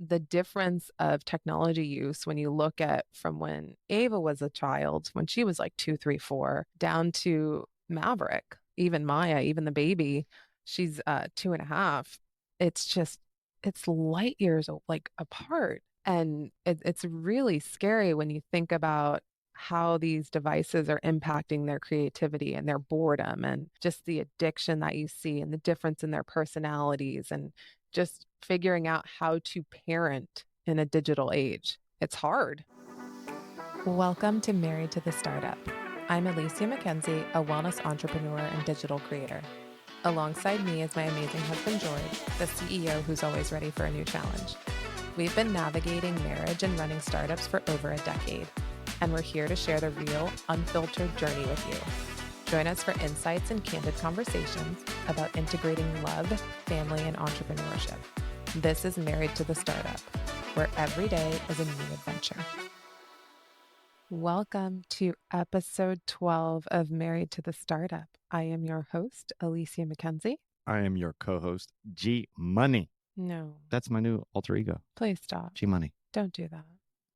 the difference of technology use when you look at from when Ava was a child, when she was like 2, 3, 4, down to Maverick, even Maya, even the baby, she's 2.5. It's light years like apart. And it's really scary when you think about how these devices are impacting their creativity and their boredom and just the addiction that you see and the difference in their personalities and just figuring out how to parent in a digital age. It's hard. Welcome to Married to the Startup. I'm Alicia McKenzie, a wellness entrepreneur and digital creator. Alongside me is my amazing husband, George, the CEO who's always ready for a new challenge. We've been navigating marriage and running startups for over a decade, and we're here to share the real, unfiltered journey with you. Join us for insights and candid conversations about integrating love, family, and entrepreneurship. This is Married to the Startup, where every day is a new adventure. Welcome to episode 12 of Married to the Startup. I am your host, Alicia McKenzie. I am your co-host, G Money. No. That's my new alter ego. Please stop. G Money. Don't do that.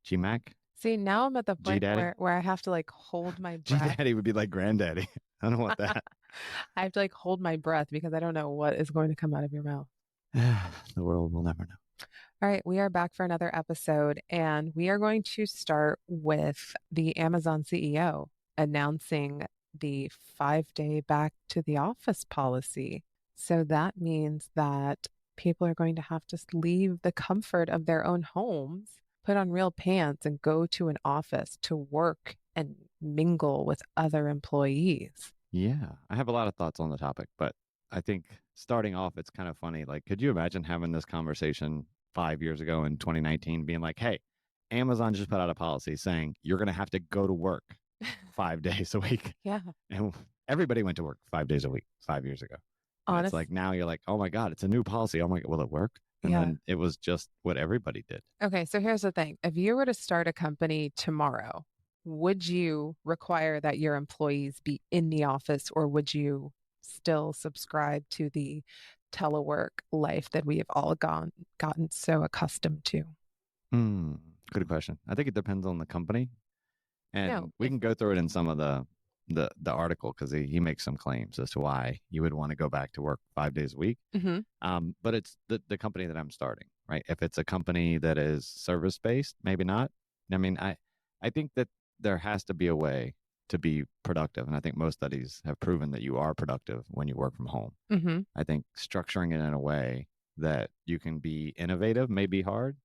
G Mac. See, now I'm at the point G-Daddy? where I have to like hold my G breath. Daddy would be like granddaddy. I don't want that. I have to like hold my breath because I don't know what is going to come out of your mouth. The world will never know. All right, we are back for another episode, and we are going to start with the Amazon CEO announcing the 5-day back to the office policy. So that means that people are going to have to leave the comfort of their own homes, put on real pants, and go to an office to work and mingle with other employees. Yeah, I have a lot of thoughts on the topic, but I think starting off, it's kind of funny. Like, could you imagine having this conversation 5 years ago in 2019, being like, hey, Amazon just put out a policy saying you're going to have to go to work 5 days a week. Yeah. And everybody went to work 5 days a week 5 years ago. It's like now you're like, oh my God, it's a new policy. Oh my God, will it work? And then it was just what everybody did. Okay, so here's the thing. If you were to start a company tomorrow, would you require that your employees be in the office, or would you still subscribe to the telework life that we have all gotten so accustomed to? Good question. I think it depends on the company. And we can go through it in some of the article because he makes some claims as to why you would want to go back to work 5 days a week. Mm-hmm. But it's the company that I'm starting, right? If it's a company that is service-based, maybe not. I mean, I think that there has to be a way to be productive. And I think most studies have proven that you are productive when you work from home. Mm-hmm. I think structuring it in a way that you can be innovative may be hard.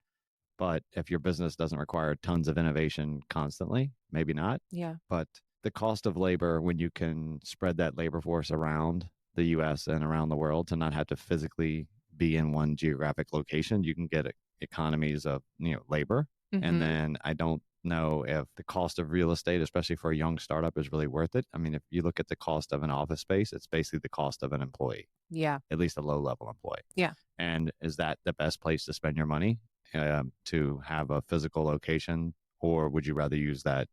But if your business doesn't require tons of innovation constantly, maybe not. Yeah. But the cost of labor, when you can spread that labor force around the US and around the world to not have to physically be in one geographic location, you can get economies of labor. Mm-hmm. And then I don't know if the cost of real estate, especially for a young startup, is really worth it. I mean, if you look at the cost of an office space, it's basically the cost of an employee. Yeah. At least a low-level employee. Yeah. And is that the best place to spend your money, to have a physical location? Or would you rather use that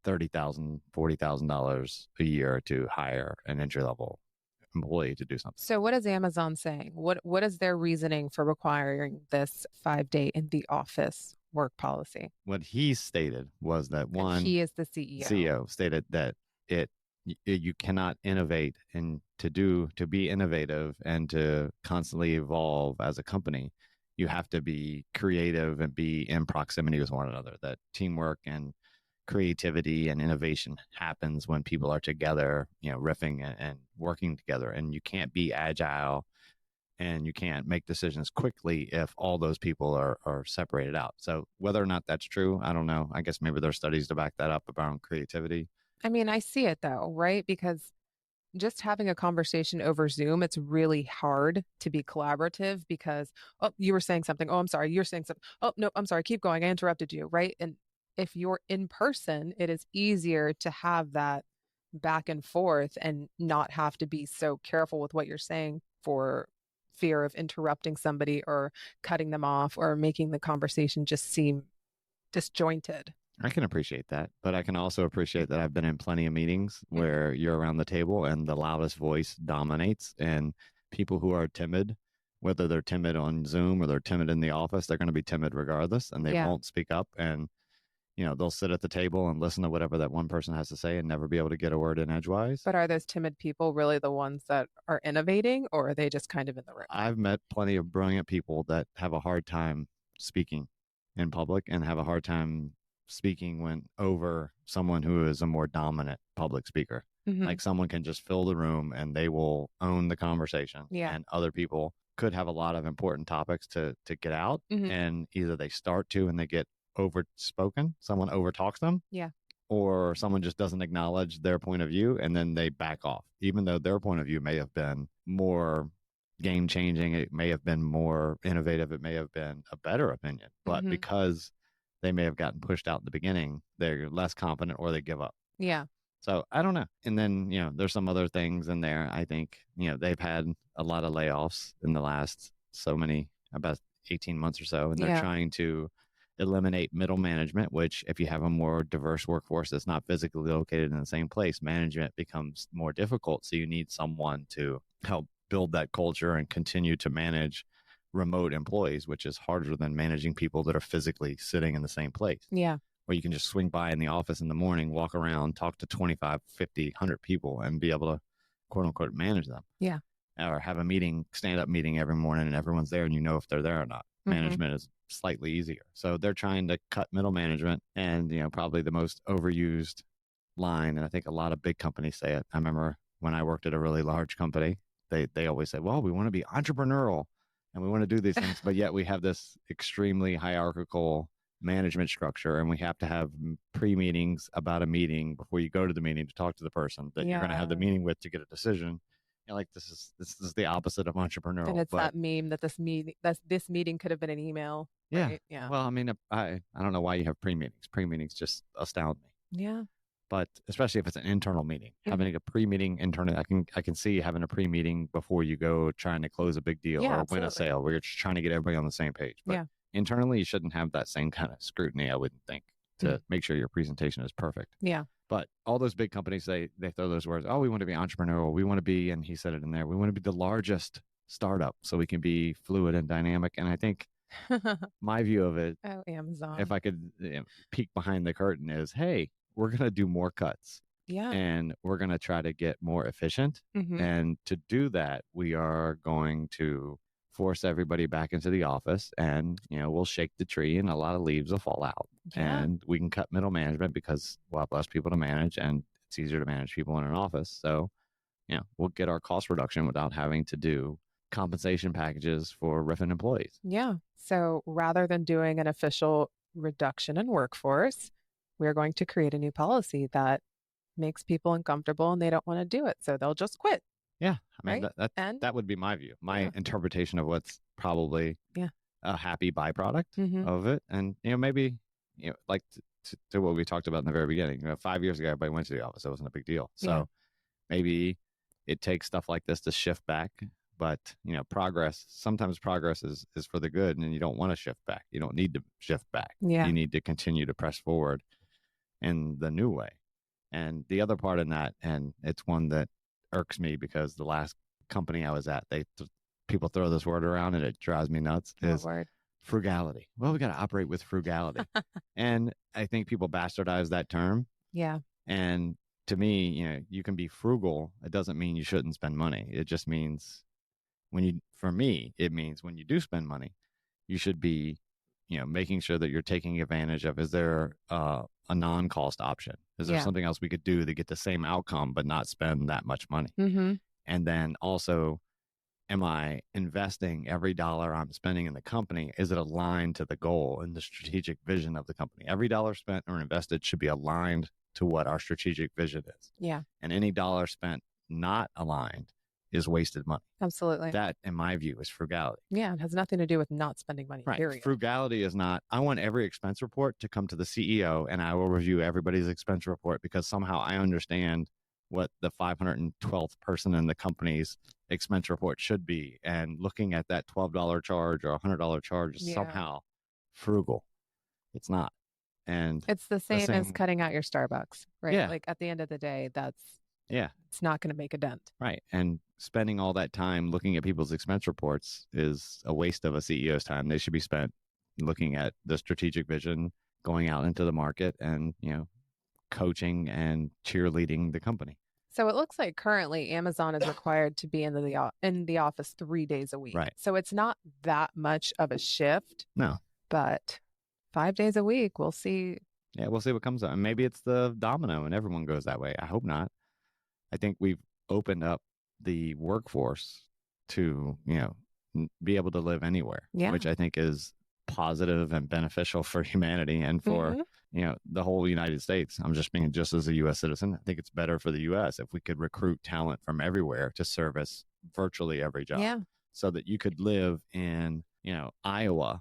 $30,000, $40,000 a year to hire an entry-level employee to do something? So what is Amazon saying? What is their reasoning for requiring this 5-day in the office work policy? What he stated was that he is the CEO. Stated that you cannot innovate, and to be innovative and to constantly evolve as a company, you have to be creative and be in proximity with one another. That teamwork and creativity and innovation happens when people are together, riffing and working together. And you can't be agile and you can't make decisions quickly if all those people are separated out. So whether or not that's true, I don't know. I guess maybe there's studies to back that up around creativity. I mean, I see it though, right? Because just having a conversation over Zoom, it's really hard to be collaborative because, oh, you were saying something. Oh, I'm sorry. You're saying something. Oh, no, I'm sorry. Keep going. I interrupted you, right? And if you're in person, it is easier to have that back and forth and not have to be so careful with what you're saying for fear of interrupting somebody or cutting them off or making the conversation just seem disjointed. I can appreciate that, but I can also appreciate that I've been in plenty of meetings where you're around the table and the loudest voice dominates, and people who are timid whether they're timid on Zoom or they're timid in the office, they're going to be timid regardless, and they Yeah. won't speak up. And they'll sit at the table and listen to whatever that one person has to say and never be able to get a word in edgewise. But are those timid people really the ones that are innovating, or are they just kind of in the room? I've met plenty of brilliant people that have a hard time speaking in public and have a hard time speaking when over someone who is a more dominant public speaker. Mm-hmm. Like someone can just fill the room and they will own the conversation. Yeah. And other people could have a lot of important topics to get out. Mm-hmm. And either they start to and they get overspoken, someone overtalks them. Yeah. Or someone just doesn't acknowledge their point of view and then they back off, even though their point of view may have been more game changing. It may have been more innovative. It may have been a better opinion, but Mhm. because they may have gotten pushed out in the beginning, they're less confident or they give up. Yeah. So I don't know. And then, there's some other things in there. I think, they've had a lot of layoffs in the last about 18 months or so. And they're trying to eliminate middle management, which if you have a more diverse workforce that's not physically located in the same place, management becomes more difficult. So you need someone to help build that culture and continue to manage remote employees, which is harder than managing people that are physically sitting in the same place. Yeah. Where you can just swing by in the office in the morning, walk around, talk to 25, 50, 100 people and be able to quote unquote manage them. Yeah. Or have a meeting, stand up meeting every morning and everyone's there and you know if they're there or not. Mhm. Management is slightly easier. So they're trying to cut middle management and, probably the most overused line. And I think a lot of big companies say it. I remember when I worked at a really large company, they always said, well, we want to be entrepreneurial and we want to do these things, but yet we have this extremely hierarchical management structure and we have to have pre-meetings about a meeting before you go to the meeting to talk to the person that you're going to have the meeting with to get a decision. Like this is the opposite of entrepreneurial. And it's that meme that this meeting could have been an email. Yeah. Right? Yeah. Well, I mean, I don't know why you have pre-meetings. Pre-meetings just astound me. Yeah. But especially if it's an internal meeting, having a pre-meeting internally, I can see having a pre-meeting before you go trying to close a big deal or win a sale where you're just trying to get everybody on the same page. But internally, you shouldn't have that same kind of scrutiny, I wouldn't think, to make sure your presentation is perfect. Yeah. But all those big companies, they throw those words, oh, we want to be entrepreneurial. We want to be, and he said it in there, we want to be the largest startup so we can be fluid and dynamic. And I think my view of it, Amazon, if I could peek behind the curtain is, hey, we're going to do more cuts. Yeah. And we're going to try to get more efficient. Mm-hmm. And to do that, we are going to force everybody back into the office and, we'll shake the tree and a lot of leaves will fall out. Yeah. And we can cut middle management because we'll have less people to manage and it's easier to manage people in an office. So, we'll get our cost reduction without having to do compensation packages for riffing employees. Yeah. So rather than doing an official reduction in workforce, we're going to create a new policy that makes people uncomfortable and they don't want to do it. So they'll just quit. Yeah. I mean, right? that would be my view, my interpretation of what's probably a happy byproduct of it. And, maybe, like to what we talked about in the very beginning, 5 years ago, everybody went to the office. It wasn't a big deal. So maybe it takes stuff like this to shift back. But, sometimes progress is for the good and you don't want to shift back. You don't need to shift back. Yeah. You need to continue to press forward in the new way. And the other part in that, and it's one that irks me because the last company I was at, people throw this word around and it drives me nuts, is frugality. Well, we got to operate with frugality. And I think people bastardize that term. Yeah. And to me, you can be frugal. It doesn't mean you shouldn't spend money. It just means for me, it means when you do spend money, you should be, making sure that you're taking advantage of, is there a non-cost option? Is there something else we could do to get the same outcome, but not spend that much money? Mm-hmm. And then also, am I investing every dollar I'm spending in the company? Is it aligned to the goal and the strategic vision of the company? Every dollar spent or invested should be aligned to what our strategic vision is. Yeah. And any dollar spent not aligned is wasted money. Absolutely. That, in my view, is frugality. Yeah. It has nothing to do with not spending money. Right. Period. Frugality is not, I want every expense report to come to the CEO and I will review everybody's expense report because somehow I understand what the 512th person in the company's expense report should be. And looking at that $12 charge or $100 charge is somehow frugal. It's not. And it's the same as cutting out your Starbucks, right? Yeah. Like at the end of the day, that's Yeah. It's not going to make a dent. Right. And spending all that time looking at people's expense reports is a waste of a CEO's time. They should be spent looking at the strategic vision, going out into the market and, coaching and cheerleading the company. So it looks like currently Amazon is required to be in the office 3 days a week. Right. So it's not that much of a shift, No. but 5 days a week, we'll see. Yeah, we'll see what comes up. And maybe it's the domino and everyone goes that way. I hope not. I think we've opened up the workforce to, be able to live anywhere, Yeah. which I think is positive and beneficial for humanity and for, the whole United States. I'm just being just as a U.S. citizen. I think it's better for the U.S. if we could recruit talent from everywhere to service virtually every job. Yeah. So that you could live in, Iowa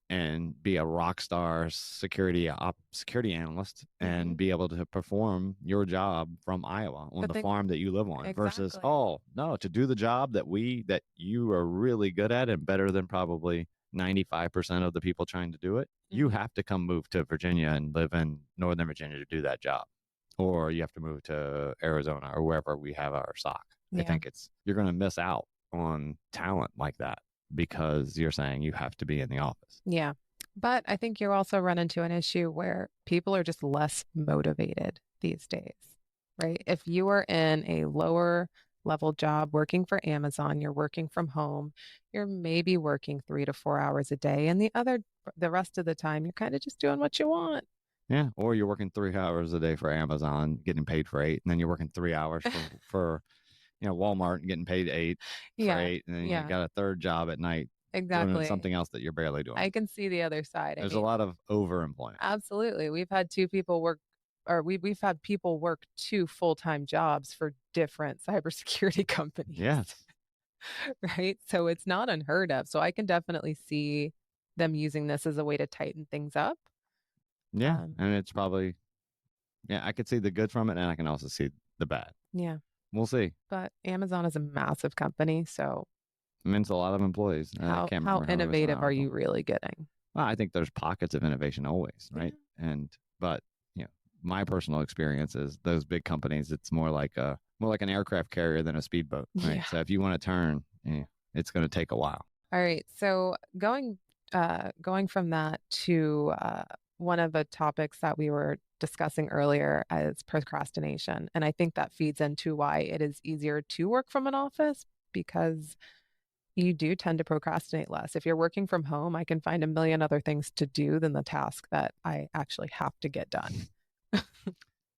and be a rock star security analyst and be able to perform your job from Iowa on the farm that you live on versus, oh no, to do the job that you are really good at and better than probably 95% of the people trying to do it, you have to come move to Virginia and live in Northern Virginia to do that job. Or you have to move to Arizona or wherever we have our SOC. I think you're going to miss out on talent like that because you're saying you have to be in the office. Yeah. But I think you also run into an issue where people are just less motivated these days, right? If you are in a lower level job working for Amazon, you're working from home, you're maybe working 3 to 4 hours a day, and the rest of the time, you're kind of just doing what you want. Yeah. Or you're working 3 hours a day for Amazon, getting paid for 8, and then you're working 3 hours for Walmart and getting paid 8 for 8, and then you got a third job at night. Exactly. Doing something else that you're barely doing. I can see the other side. There's a lot of overemployment. Absolutely. We've had we've had people work 2 full-time jobs for different cybersecurity companies. Yes. Right. So it's not unheard of. So I can definitely see them using this as a way to tighten things up. Yeah. And it's probably, I could see the good from it and I can also see the bad. Yeah. We'll see. But Amazon is a massive company. So I mean, it's a lot of employees. How innovative are you really getting? Well, I think there's pockets of innovation always, right? Yeah. But my personal experience is those big companies. It's more like an aircraft carrier than a speedboat, right? Yeah. So if you want to turn, it's going to take a while. All right. So going from that to one of the topics that we were discussing earlier is procrastination, and I think that feeds into why it is easier to work from an office because you do tend to procrastinate less. If you're working from home, I can find a million other things to do than the task that I actually have to get done.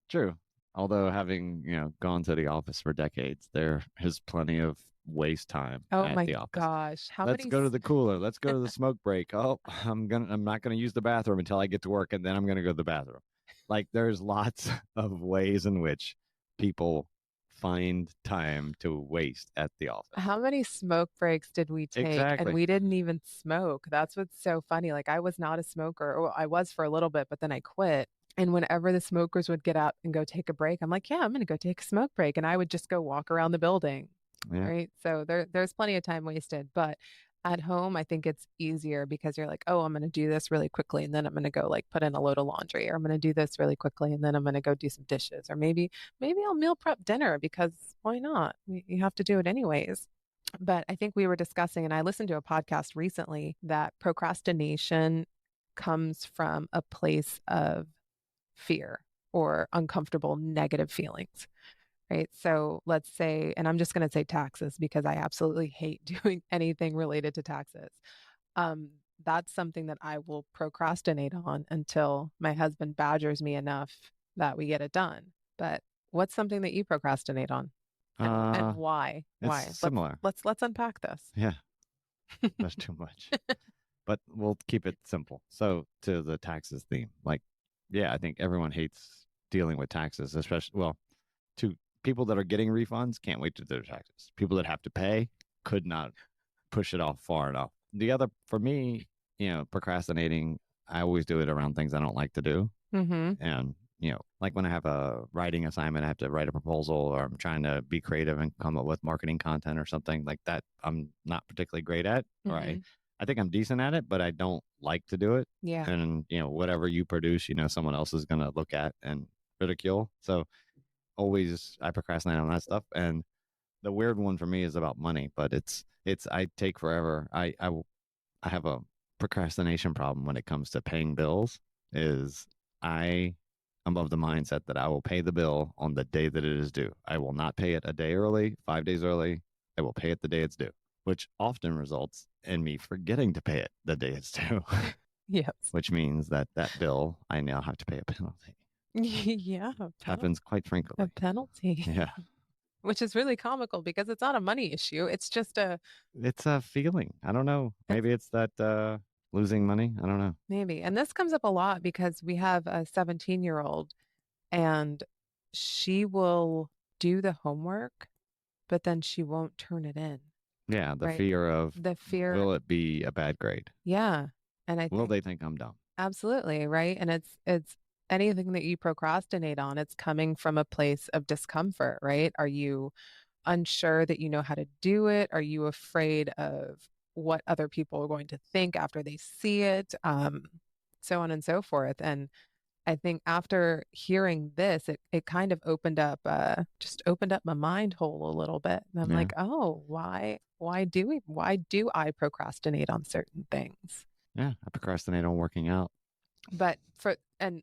True. Although having, gone to the office for decades, there is plenty of waste time at the office. Gosh. Let's go to the cooler. Let's go to the smoke break. Oh, I'm not going to use the bathroom until I get to work and then I'm going to go to the bathroom. Like there's lots of ways in which people find time to waste at the office. How many smoke breaks did we take? Exactly. And we didn't even smoke. That's what's so funny. Like I was not a smoker. Or I was for a little bit, but then I quit. And whenever the smokers would get up and go take a break, I'm like, yeah, I'm going to go take a smoke break. And I would just go walk around the building. Yeah. Right. So there's plenty of time wasted. But at home, I think it's easier because you're like, oh, I'm going to do this really quickly. And then I'm going to go like put in a load of laundry, or I'm going to do this really quickly. And then I'm going to go do some dishes, or maybe I'll meal prep dinner because why not? You have to do it anyways. But I think we were discussing, and I listened to a podcast recently, that procrastination comes from a place of fear or uncomfortable negative feelings. Right. So let's say, and I'm just going to say taxes because I absolutely hate doing anything related to taxes. That's something that I will procrastinate on until my husband badgers me enough that we get it done. But what's something that you procrastinate on? And why? Why? Similar. Let's unpack this. Yeah. That's too much. But we'll keep it simple. So to the taxes theme, I think everyone hates dealing with taxes, especially, to people that are getting refunds can't wait to do their taxes. People that have to pay could not push it off far enough. The other, for me, procrastinating, I always do it around things I don't like to do. Mm-hmm. And, like when I have a writing assignment, I have to write a proposal, or I'm trying to be creative and come up with marketing content or something like that I'm not particularly great at. Mm-hmm. Right. I think I'm decent at it, but I don't like to do it. Yeah. And, whatever you produce, someone else is going to look at and ridicule. So I procrastinate on that stuff. And the weird one for me is about money, but I take forever. I have a procrastination problem when it comes to paying bills. Is I am of the mindset that I will pay the bill on the day that it is due. I will not pay it a day early, 5 days early. I will pay it the day it's due, which often results in me forgetting to pay it the day it's due, Yes. which means that bill I now have to pay a penalty. Yeah, Happens quite a frequently. penalty, Yeah. which is really comical because it's not a money issue. It's just It's a feeling. I don't know. it's Maybe it's that losing money. I don't know. maybe. And this comes up a lot because we have a 17-year-old and she will do the homework, but then she won't turn it in, Yeah, the right? fear of The fear, will it be a bad grade? yeah. And I Will think they think I'm dumb? absolutely, right? And it's anything that you procrastinate on, it's coming from a place of discomfort, right? Are you unsure that you know how to do it? Are you afraid of what other people are going to think after they see it? So on and so forth. And I think after hearing this, it kind of just opened up my mind hole a little bit. And I'm Yeah. like, oh, why do I procrastinate on certain things? Yeah. I procrastinate on working out. But and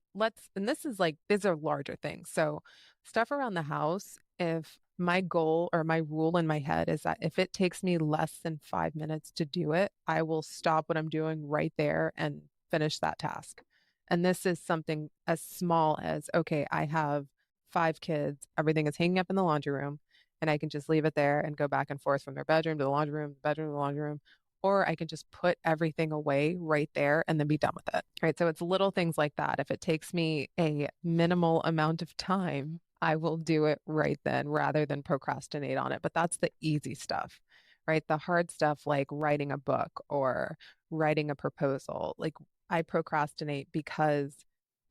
this is like, these are larger things. So stuff around the house, if my goal or my rule in my head is that if it takes me less than 5 minutes to do it, I will stop what I'm doing right there and finish that task. And this is something as small as, okay, I have 5 kids, everything is hanging up in the laundry room, and I can just leave it there and go back and forth from their bedroom to the laundry room, bedroom to the laundry room, or I can just put everything away right there and then be done with it. Right. So it's little things like that. If it takes me a minimal amount of time, I will do it right then rather than procrastinate on it. But that's the easy stuff, right? The hard stuff like writing a book or writing a proposal, like I procrastinate because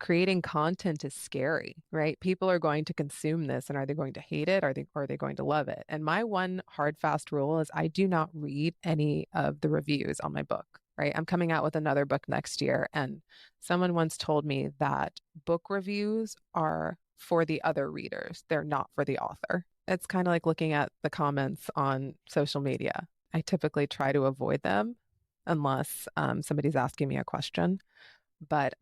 creating content is scary, right? People are going to consume this and are they going to hate it? Are they going to love it? And my one hard, fast rule is I do not read any of the reviews on my book, right? I'm coming out with another book next year. And someone once told me that book reviews are for the other readers, they're not for the author. It's kind of like looking at the comments on social media. I typically try to avoid them unless somebody's asking me a question. But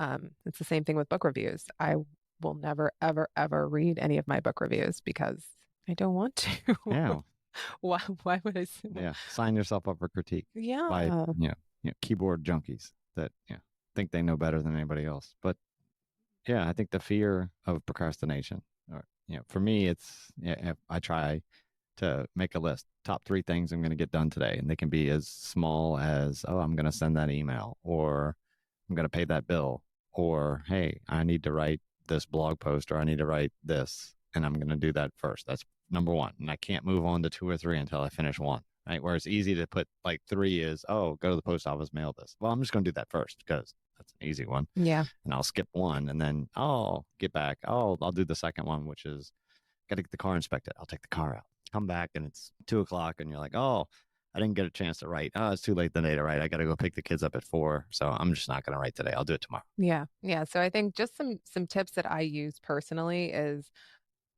it's the same thing with book reviews. I will never, ever, ever read any of my book reviews because I don't want to. Yeah. Why would I? Yeah. Sign yourself up for critique by, Yeah. keyboard junkies that, think they know better than anybody else. But yeah, I think the fear of procrastination, or, for me, it's, I try to make a list, top 3 things I'm going to get done today. And they can be as small as, oh, I'm going to send that email, or I'm going to pay that bill, or hey, I need to write this blog post, or I need to write this, and I'm going to do that first. That's number 1. And I can't move on to 2 or 3 until I finish 1, right? Where it's easy to put like 3 is, oh, go to the post office, mail this. Well, I'm just going to do that first because that's an easy one. Yeah. And I'll skip 1 and then I'll get back. Oh, I'll do the second one, which is got to get the car inspected. I'll take the car out, come back, and it's 2 o'clock, and you're like, oh, I didn't get a chance to write. Oh, it's too late today to write. I got to go pick the kids up at 4. So I'm just not going to write today. I'll do it tomorrow. Yeah. Yeah. So I think just some tips that I use personally is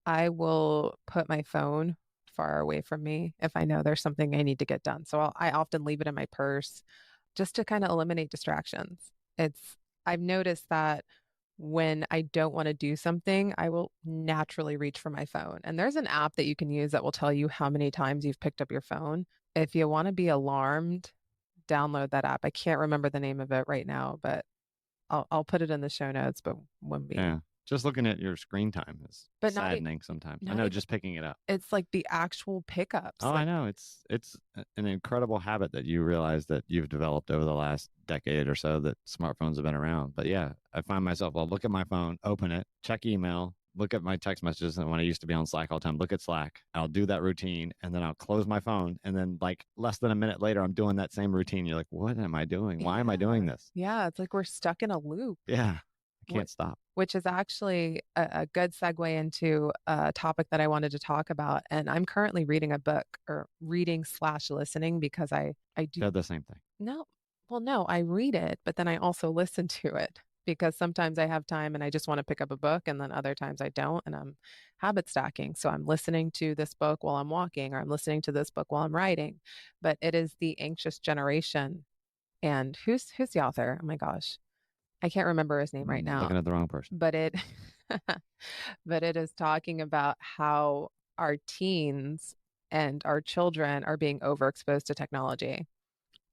I will put my phone far away from me if I know there's something I need to get done. So I often leave it in my purse just to kind of eliminate distractions. I've noticed that when I don't want to do something, I will naturally reach for my phone. And there's an app that you can use that will tell you how many times you've picked up your phone. If you want to be alarmed, download that app. I can't remember the name of it right now, but I'll put it in the show notes. But when we Yeah. Just looking at your screen time is but not saddening sometimes. I not know, even just picking it up. it's like the actual pickups. Oh, I Like know. It's an incredible habit that you realize that you've developed over the last decade or so that smartphones have been around. But yeah, I find myself, I'll look at my phone, open it, check email, look at my text messages. And when I used to be on Slack all the time, look at Slack. I'll do that routine and then I'll close my phone. And then, like, less than a minute later, I'm doing that same routine. You're like, what am I doing? Why am I doing this? Yeah, it's like we're stuck in a loop. Yeah, I can't stop. Which is actually a good segue into a topic that I wanted to talk about. And I'm currently reading a book or reading/listening because I do They're the same thing. no, well, no, I read it, but then I also listen to it. because sometimes I have time and I just want to pick up a book, and then other times I don't, and I'm habit stacking. So I'm listening to this book while I'm walking, or I'm listening to this book while I'm writing. But it is The Anxious Generation. And who's the author? Oh my gosh. I can't remember his name right now. Looking at the wrong person. But it but it is talking about how our teens and our children are being overexposed to technology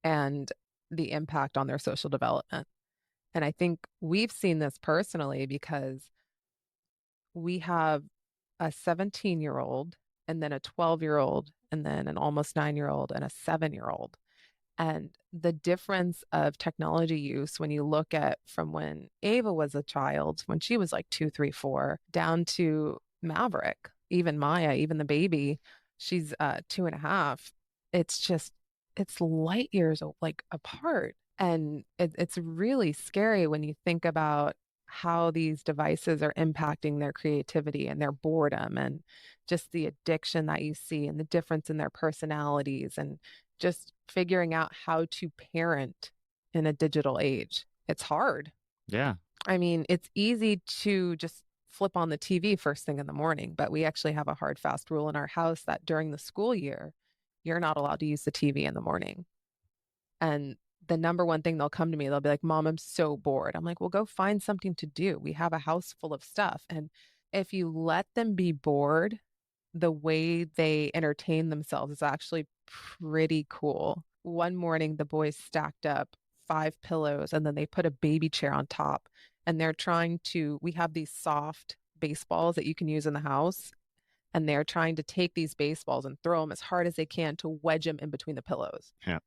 and the impact on their social development. And I think we've seen this personally because we have a 17-year-old and then a 12-year-old and then an almost 9-year-old and a 7-year-old. And the difference of technology use when you look at from when Ava was a child, when she was like 2, 3, 4, down to Maverick, even Maya, even the baby, she's 2.5. It's just, it's light years like apart. And it's really scary when you think about how these devices are impacting their creativity and their boredom and just the addiction that you see and the difference in their personalities and just figuring out how to parent in a digital age. It's hard. Yeah. I mean, it's easy to just flip on the TV first thing in the morning, but we actually have a hard, fast rule in our house that during the school year, you're not allowed to use the TV in the morning. And the number one thing they'll come to me, they'll be like, Mom, I'm so bored. I'm like, well, go find something to do. We have a house full of stuff. And if you let them be bored, the way they entertain themselves is actually pretty cool. One morning, the boys stacked up 5 pillows and then they put a baby chair on top. And they're trying to, we have these soft baseballs that you can use in the house. And they're trying to take these baseballs and throw them as hard as they can to wedge them in between the pillows. Yeah.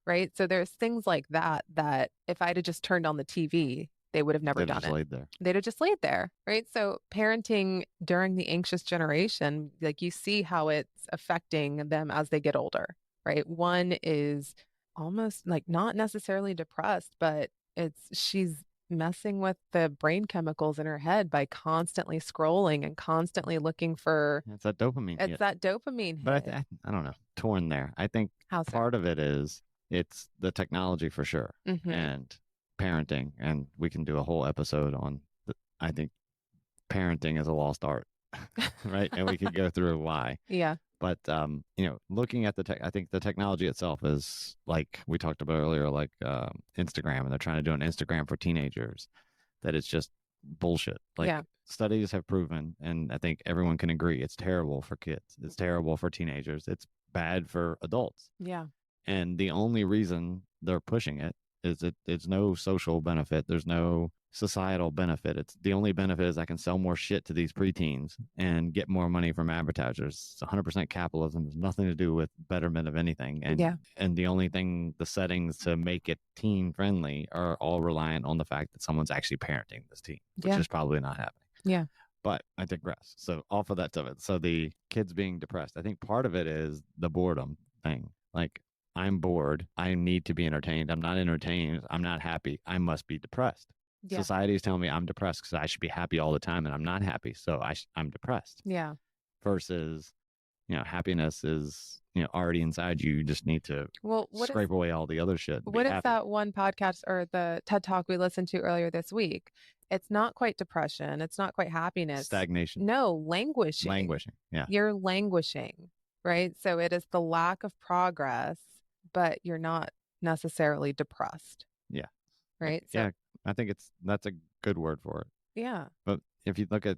Right. So there's things like that, that if I'd have just turned on the TV, they would have never They've done just it. laid there. They'd have just laid there. Right. So parenting during the anxious generation, like you see how it's affecting them as they get older. Right. One is almost like not necessarily depressed, but she's messing with the brain chemicals in her head by constantly scrolling and constantly looking for It's that dopamine it's hit. that dopamine But hit. I don't know, torn there. I think How so? part of it is it's the technology for sure, and parenting, and we can do a whole episode on. I think parenting is a lost art, right? And we could go through why. Yeah. But looking at the tech, I think the technology itself is like we talked about earlier, like Instagram, and they're trying to do an Instagram for teenagers. That it's just bullshit. Like Yeah. studies have proven, and I think everyone can agree, it's terrible for kids. It's terrible for teenagers. It's bad for adults. Yeah. And the only reason they're pushing it is that it's no social benefit. There's no societal benefit. It's the only benefit is I can sell more shit to these preteens and get more money from advertisers. It's 100% capitalism. There's nothing to do with betterment of anything. And Yeah. and the only thing, the settings to make it teen friendly are all reliant on the fact that someone's actually parenting this teen, which Yeah. is probably not happening. Yeah. But I digress. So off of that of it. So the kids being depressed, I think part of it is the boredom thing. Like I'm bored. I need to be entertained. I'm not entertained. I'm not happy. I must be depressed. Yeah. Society is telling me I'm depressed because I should be happy all the time, and I'm not happy, so I'm depressed. Yeah. Versus, happiness is already inside you. You just need to scrape away all the other shit. What is that one podcast or the TED Talk we listened to earlier this week? It's not quite depression. It's not quite happiness. Stagnation. No, languishing. Languishing. Yeah. You're languishing, right? So it is the lack of progress, but you're not necessarily depressed. Yeah. Right. Yeah. I think that's a good word for it. Yeah. But if you look at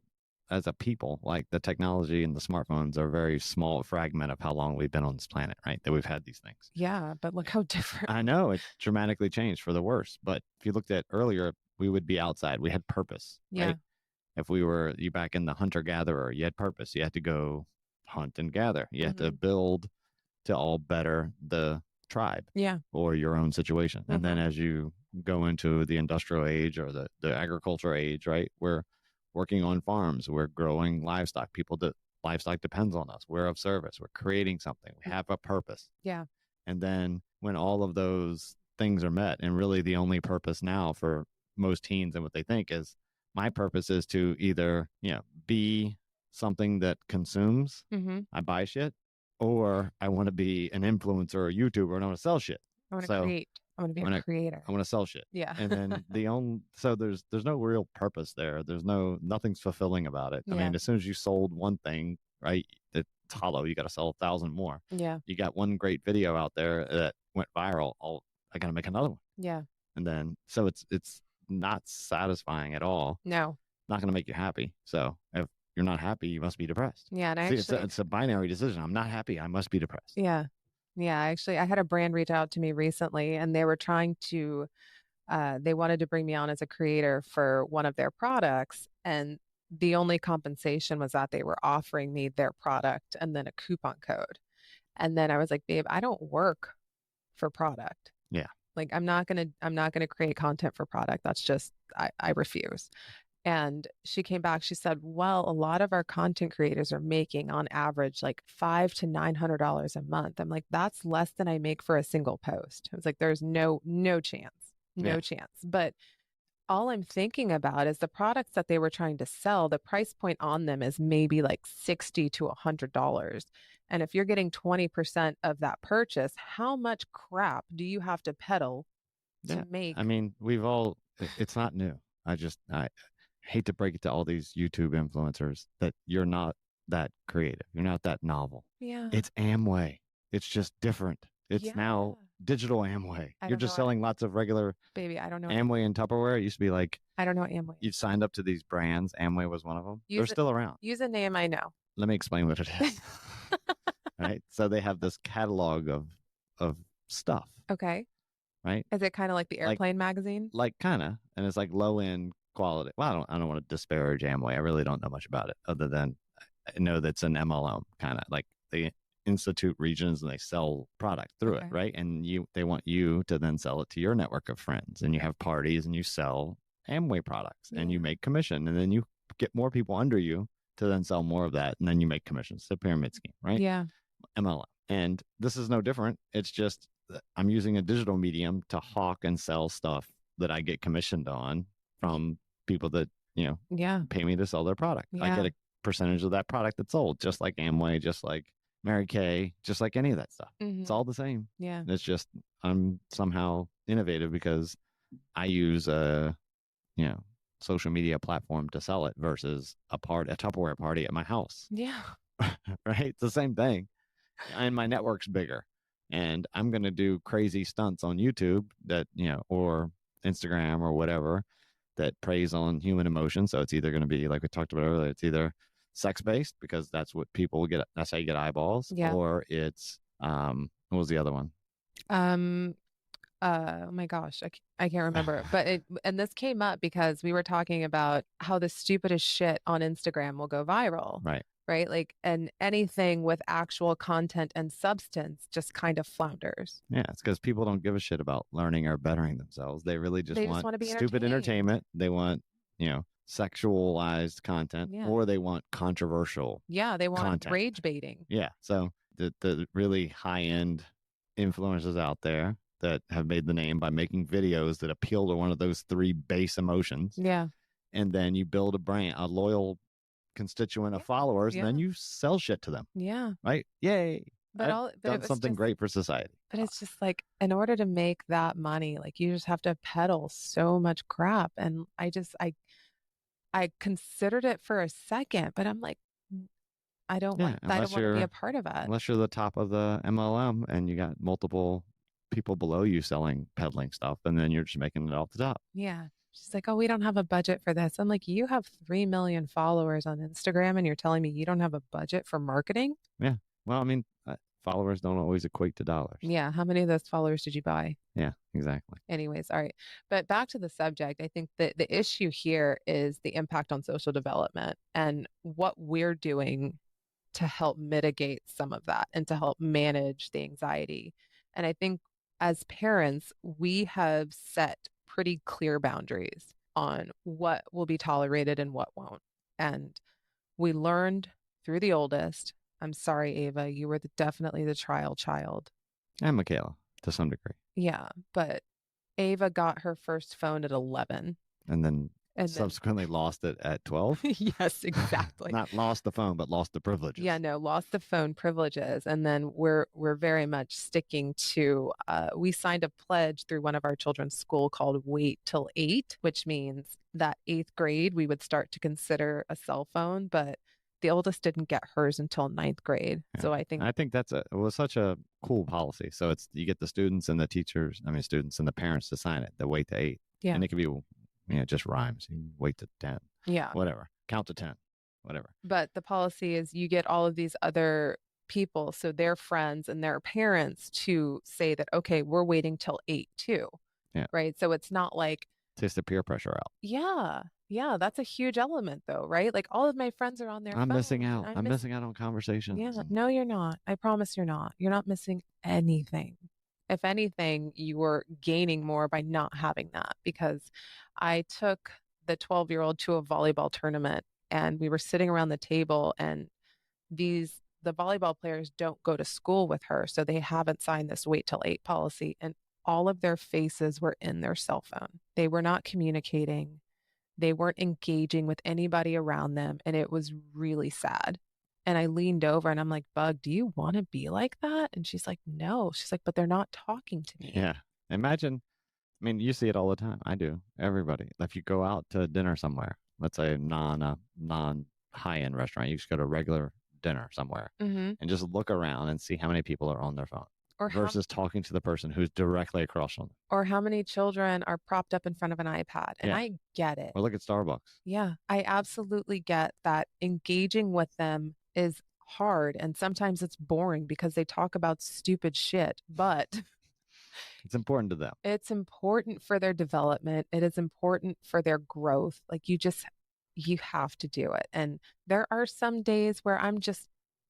as a people, like the technology and the smartphones are a very small fragment of how long we've been on this planet, right? That we've had these things. Yeah, but look how different. I know it's dramatically changed for the worse. But if you looked at earlier, we would be outside. We had purpose. Yeah. Right? If we were you back in the hunter gatherer, you had purpose. You had to go hunt and gather. You had to build to all better the tribe. Yeah. Or your own situation. And then as you go into the industrial age or the agriculture age, right? We're working on farms. We're growing livestock. Livestock depends on us. We're of service. We're creating something. We have a purpose. Yeah. And then when all of those things are met, and really the only purpose now for most teens and what they think is my purpose is to either, be something that consumes, I buy shit, or I want to be an influencer or a YouTuber and I want to sell shit. I want to create. I'm going to be I'm a gonna creator. I'm gonna sell shit. Yeah. And then so there's no real purpose there. Nothing's fulfilling about it. I Yeah. mean, as soon as you sold one thing, right, it's hollow. You got to sell 1,000 more. Yeah. You got one great video out there that went viral. I got to make another one. Yeah. And then so it's not satisfying at all. No. Not going to make you happy. So if you're not happy, you must be depressed. Yeah. And See, actually, it's a binary decision. I'm not happy. I must be depressed. yeah. Yeah. Actually, I had a brand reach out to me recently and they were trying to, they wanted to bring me on as a creator for one of their products. And the only compensation was that they were offering me their product and then a coupon code. And then I was like, babe, I don't work for product. Yeah. Like I'm not gonna create content for product. That's just I refuse. And she came back, she said, well, a lot of our content creators are making on average like $500 to $900 a month. I'm like, that's less than I make for a single post. I was like, there's no chance. No Yeah. chance. But all I'm thinking about is the products that they were trying to sell, the price point on them is maybe like $60 to $100. And if you're getting 20% of that purchase, how much crap do you have to peddle to Yeah. make? I mean, it's not new. I hate to break it to all these YouTube influencers that you're not that creative. You're not that novel. Yeah. It's Amway. It's just different. It's Yeah. now digital Amway. I You're don't just know. selling lots of regular Baby, I don't know. Amway and Tupperware. It used to be like I don't know what Amway you is. signed up to these brands. Amway was one of them. They're Use it, still around. use a name I know. Let me explain what it is. Right? So they have this catalog of stuff, Okay. right? Is it kind of like the airplane magazine? Like kind of, and it's like low end quality. Well, I don't want to disparage Amway. I really don't know much about it other than I know that's an MLM kind of like they institute regions and they sell product through it, Okay. right? And they want you to then sell it to your network of friends, and you have parties and you sell Amway products and you Yeah. make commission, and then you get more people under you to then sell more of that, and then you make commissions. It's a pyramid scheme, right? Yeah. MLM. And this is no different. It's just that I'm using a digital medium to hawk and sell stuff that I get commissioned on from people that, Yeah. pay me to sell their product. I Yeah. get a percentage of that product that's sold, just like Amway, just like Mary Kay, just like any of that stuff. It's Mhm. all the same. Yeah. It's just I'm somehow innovative because I use a, social media platform to sell it versus a Tupperware party at my house. Yeah. Right? It's the same thing. And my network's bigger. And I'm going to do crazy stunts on YouTube that, or Instagram or whatever that preys on human emotion. So it's either going to be like we talked about earlier, it's either sex based because that's what people get. That's how you get eyeballs. Yeah. Or it's, what was the other one? Oh my gosh, I can't remember. But and this came up because we were talking about how the stupidest shit on Instagram will go viral. Right. Right? Like, and anything with actual content and substance just kind of flounders. Yeah, it's because people don't give a shit about learning or bettering themselves. They really just They just want want to be stupid entertained. entertainment. They want, sexualized content, Yeah. or they want controversial. Yeah, they want content. rage baiting. Yeah. So the really high end influencers out there that have made the name by making videos that appeal to one of those three base emotions. Yeah. And then you build a brand, a loyal constituent of followers, and then you sell shit to them. Yeah. Right? Yay. But I've but it done was something just, great for society. But it's just like, in order to make that money, like you just have to peddle so much crap. And I considered it for a second, but I'm like, I don't want to be a part of it. Unless you're the top of the MLM and you got multiple people below you peddling stuff, and then you're just making it off the top. Yeah. She's like, oh, we don't have a budget for this. I'm like, you have 3 million followers on Instagram and you're telling me you don't have a budget for marketing? Yeah. Well, I mean, followers don't always equate to dollars. Yeah. How many of those followers did you buy? Yeah, exactly. Anyways, all right. But back to the subject, I think that the issue here is the impact on social development and what we're doing to help mitigate some of that and to help manage the anxiety. And I think as parents, we have set pretty clear boundaries on what will be tolerated and what won't. And we learned through the oldest. I'm sorry, Ava, you were definitely the trial child. And Michaela, to some degree. Yeah, but Ava got her first phone at 11. And then And then, subsequently lost it at 12. yes, exactly. Not lost the phone, but lost the Yeah, privileges. no, lost the phone privileges. And then we're very much sticking to we signed a pledge through one of our children's school called Wait Till 8, which means that eighth grade we would start to consider a cell phone, but the oldest didn't get hers until ninth grade. Yeah. So I think I think it was such a cool policy. So it's you get the students and the teachers, I mean students and the parents to sign it, the wait to 8. yeah. And it could be just rhymes. You wait to 10. Yeah. Whatever. Count to 10. Whatever. But the policy is you get all of these other people, so their friends and their parents to say that, okay, we're waiting till 8 too. Yeah. Right. So it's not like, takes the peer pressure out. yeah. Yeah. That's a huge element though, right? Like all of my friends are on their I'm phone. missing out. I'm missing out on conversations. Yeah. No, you're not. I promise you're not. You're not missing anything. If anything, you were gaining more by not having that because I took the 12-year-old to a volleyball tournament and we were sitting around the table and the volleyball players don't go to school with her, so they haven't signed this wait till 8 policy and all of their faces were in their cell phone. They were not communicating. They weren't engaging with anybody around them and it was really sad. And I leaned over and I'm like, Bug, do you want to be like that? And she's like, no. She's like, but they're not talking to me. Yeah. Imagine, I mean, you see it all the time. I do. Everybody. If you go out to dinner somewhere, let's say non high end restaurant, you just go to a regular dinner somewhere Mm-hmm. and just look around and see how many people are on their phone Or versus talking to the person who's directly across from them. or how many children are propped up in front of an iPad. And Yeah. I get it. Or look at Starbucks. Yeah, I absolutely get that engaging with them is hard and sometimes it's boring because they talk about stupid shit, but It's important to them. it's important for their development. It is important for their growth. Like you have to do it. And there are some days where I'm just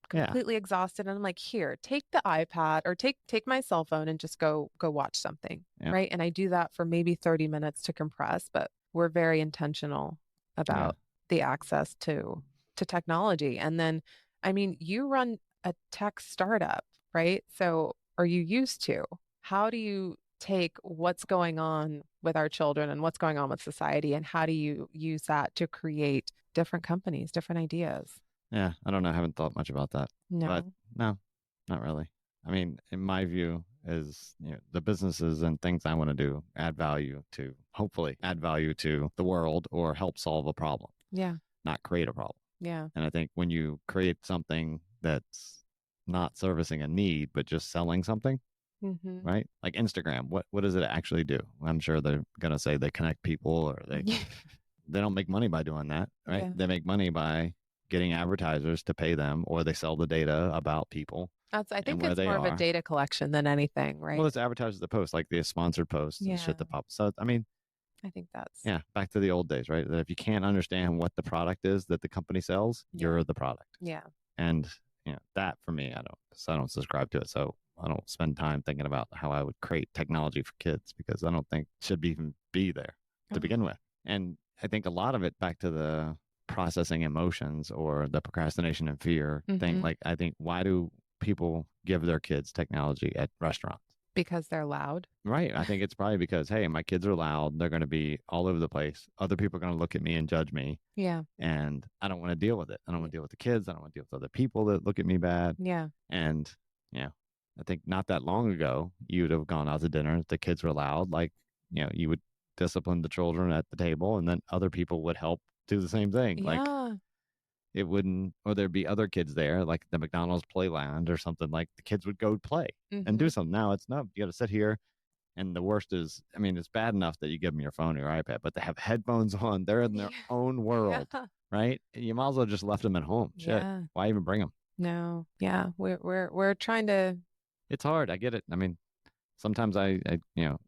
completely exhausted and I'm like, here, take the iPad or take my cell phone and just go watch something. Yeah. Right. And I do that for maybe 30 minutes to compress, but we're very intentional about the access to technology. And then, I mean, you run a tech startup, right? So, or you used to. How do you take what's going on with our children and what's going on with society, and how do you use that to create different companies, different ideas? Yeah, I don't know. I haven't thought much about that. No. But no, not really. I mean, in my view, is the businesses and things I want to do hopefully add value to the world or help solve a problem. Yeah. Not create a problem. Yeah. And I think when you create something that's not servicing a need, but just selling something, Mm-hmm. right? Like Instagram, what does it actually do? I'm sure they're going to say they connect people or they don't make money by doing that, right? Yeah. They make money by getting advertisers to pay them, or they sell the data about people. I think where it's they more of a are. data collection than anything, right? Well, it's advertisers that post, like the sponsored posts and shit that pop. So, I mean, I think that's back to the old days, right? That if you can't understand what the product is that the company sells, you're the product. Yeah. And that for me, I don't subscribe to it. So I don't spend time thinking about how I would create technology for kids because I don't think it should even be there to begin with. And I think a lot of it back to the processing emotions or the procrastination and fear thing. Like, I think, why do people give their kids technology at restaurants? Because they're loud. Right. I think it's probably because, hey, my kids are loud. They're going to be all over the place. Other people are going to look at me and judge me. Yeah. And I don't want to deal with it. I don't want to deal with the kids. I don't want to deal with other people that look at me bad. Yeah. And, I think not that long ago, you would have gone out to dinner. The kids were loud. Like, you would discipline the children at the table and then other people would help do the same thing. Yeah. Like, it wouldn't, or there'd be other kids there, like the McDonald's playland or something. Like the kids would go play and do something. Now it's no, you got to sit here. And the worst is, I mean, it's bad enough that you give them your phone or your iPad, but they have headphones on. They're in their own world, right? You might as well just left them at home. Shit, why even bring them? No, yeah, we're trying to. It's hard. I get it. I mean, sometimes I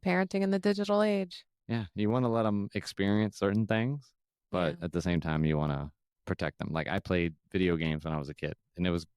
parenting in the digital age. Yeah, you want to let them experience certain things, but at the same time, you want to protect them. Like I played video games when I was a kid, and it was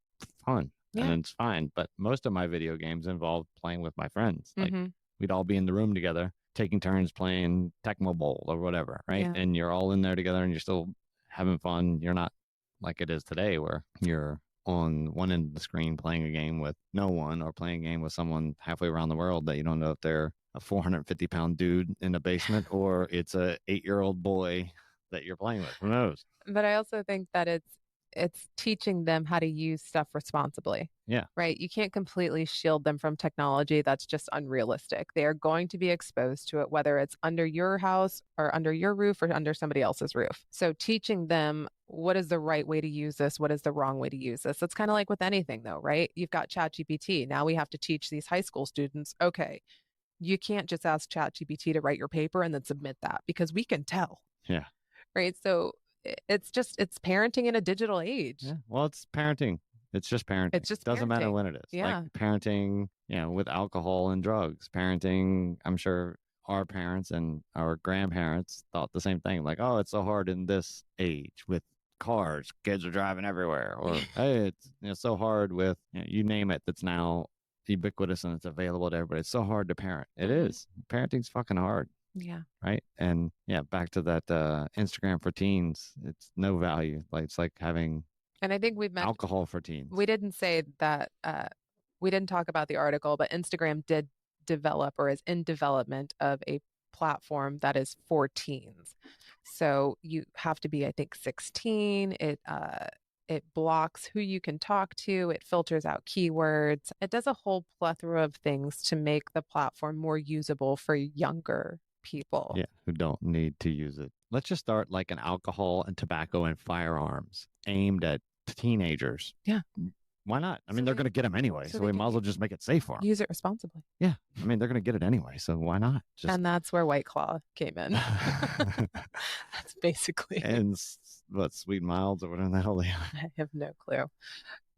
fun, and it's fine. But most of my video games involved playing with my friends. Like we'd all be in the room together, taking turns playing Tecmo Bowl or whatever, right? And you're all in there together, and you're still having fun. You're not like it is today, where you're on one end of the screen playing a game with no one, or playing a game with someone halfway around the world that you don't know if they're a 450-pound dude in a basement or it's a 8-year-old boy that you're playing with. Who knows? But I also think that it's teaching them how to use stuff responsibly. Yeah. Right? You can't completely shield them from technology. That's just unrealistic. They are going to be exposed to it, whether it's under your house or under your roof or under somebody else's roof. So teaching them what is the right way to use this, what is the wrong way to use this. It's kind of like with anything though, right? You've got ChatGPT. Now we have to teach these high school students, okay, you can't just ask ChatGPT to write your paper and then submit that because we can tell. Yeah. Right? So it's parenting in a digital age. Yeah. Well, it's parenting. It's just parenting. It's just doesn't matter parenting. when it is. Yeah. Like parenting, with alcohol and drugs. Parenting, I'm sure our parents and our grandparents thought the same thing. Like, oh, it's so hard in this age with cars. Kids are driving everywhere. Or, hey, it's so hard with, you name it, that's now ubiquitous and it's available to everybody. It's so hard to parent. It is. Parenting's fucking hard. Yeah. Right. And back to that Instagram for teens. It's no value. Like it's like having and I think we've met alcohol for teens. We didn't say that we didn't talk about the article, but Instagram did develop or is in development of a platform that is for teens. So you have to be, I think, 16. It blocks who you can talk to. It filters out keywords. It does a whole plethora of things to make the platform more usable for younger people. Yeah, who don't need to use it. Let's just start like an alcohol and tobacco and firearms aimed at teenagers. Yeah. Why not? I mean, they're going to get them anyway, so we might as well just make it safe for them. Use it responsibly. Yeah. I mean, they're going to get it anyway, so why not? And that's where White Claw came in. That's basically. And what, Sweet Milds or whatever the hell they are. I have no clue.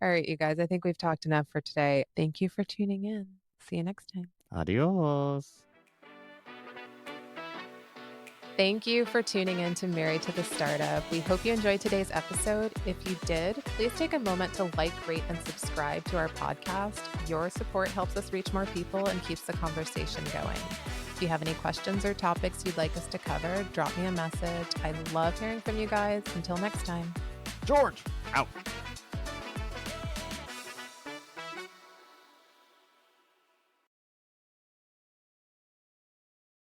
All right, you guys, I think we've talked enough for today. Thank you for tuning in. See you next time. Adios. Thank you for tuning in to Married to the Startup. We hope you enjoyed today's episode. If you did, please take a moment to like, rate, and subscribe to our podcast. Your support helps us reach more people and keeps the conversation going. If you have any questions or topics you'd like us to cover, drop me a message. I love hearing from you guys. Until next time. George, out.